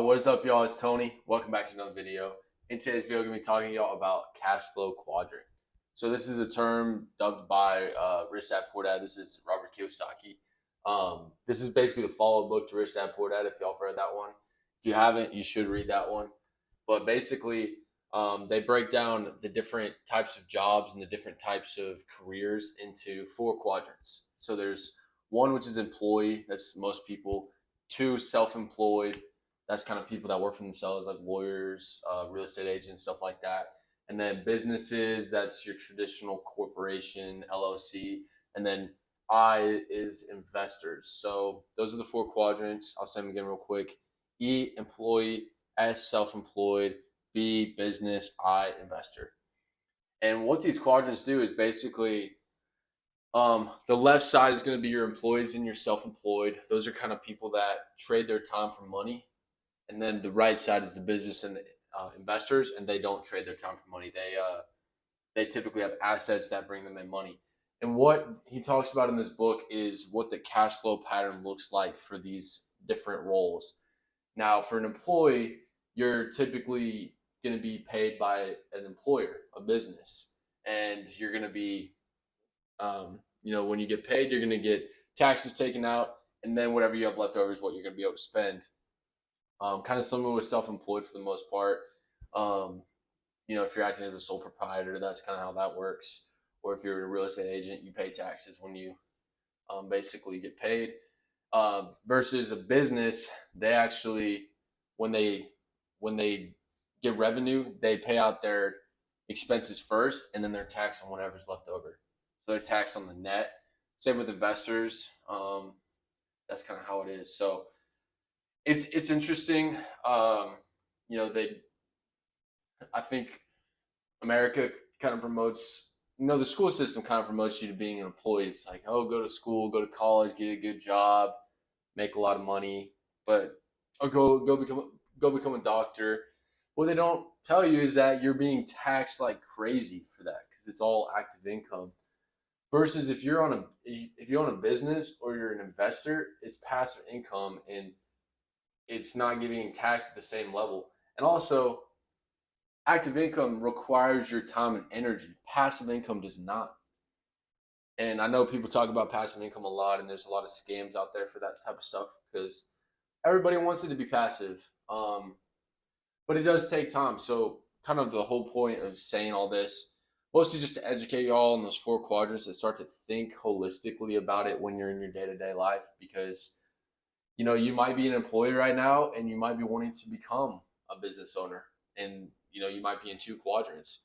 What is up, y'all? It's Tony. Welcome back to another video. In today's video, I'm going to be talking to y'all about cash flow quadrant. So this is a term dubbed by Rich Dad Poor Dad. This is Robert Kiyosaki. This is basically the follow-up book to Rich Dad Poor Dad, if y'all have read that one. If you haven't, you should read that one. But basically, they break down the different types of jobs and the different types of careers into 4 quadrants. So there's 1, which is employee. That's most people. 2, self-employed. That's kind of people that work for themselves, like lawyers, real estate agents, stuff like that. And then businesses, that's your traditional corporation, LLC. And then I is investors. So those are the 4 quadrants. I'll say them again real quick. E, employee. S, self-employed. B, business. I, investor. And what these quadrants do is basically the left side is going to be your employees and your self-employed. Those are kind of people that trade their time for money. And then the right side is the business and the investors, and they don't trade their time for money. They typically have assets that bring them in money. And what he talks about in this book is what the cash flow pattern looks like for these different roles. Now, for an employee, you're typically going to be paid by an employer, a business, and you're going to be, when you get paid, you're going to get taxes taken out, and then whatever you have left over is what you're going to be able to spend. Kind of similar with self-employed for the most part. If you're acting as a sole proprietor, that's kind of how that works. Or if you're a real estate agent, you pay taxes when you basically get paid. Versus a business, they actually, when they get revenue, they pay out their expenses first, and then they're taxed on whatever's left over. So they're taxed on the net. Same with investors. That's kind of how it is. So it's interesting. I think America kind of promotes, the school system kind of promotes you to being an employee. It's like, oh, go to school, go to college, get a good job, make a lot of money, or go become a doctor. What they don't tell you is that you're being taxed like crazy for that because it's all active income. Versus if you own a business or you're an investor, it's passive income and it's not getting taxed at the same level. And also, active income requires your time and energy. Passive income does not. And I know people talk about passive income a lot, and there's a lot of scams out there for that type of stuff because everybody wants it to be passive. But it does take time. So kind of the whole point of saying all this, mostly just to educate y'all on those 4 quadrants and start to think holistically about it when you're in your day-to-day life, because you might be an employee right now and you might be wanting to become a business owner, and you might be in 2 quadrants.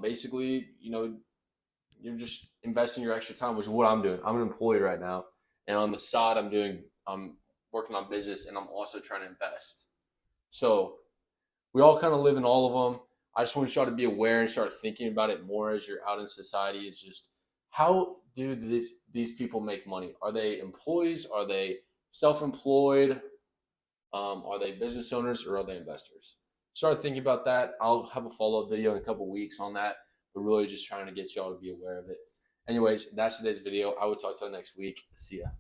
Basically, you're just investing your extra time, which is what I'm doing. I'm an employee right now, and on the side I'm working on business, and I'm also trying to invest. So we all kind of live in all of them. I just want y'all to be aware and start thinking about it more as you're out in society. It's just, how do these people make money? Are they employees? Are they self-employed? Are they business owners, or are they investors? Start thinking about that. I'll have a follow-up video in a couple weeks on that, but really just trying to get y'all to be aware of it. Anyways, that's today's video. I will talk to you next week. See ya.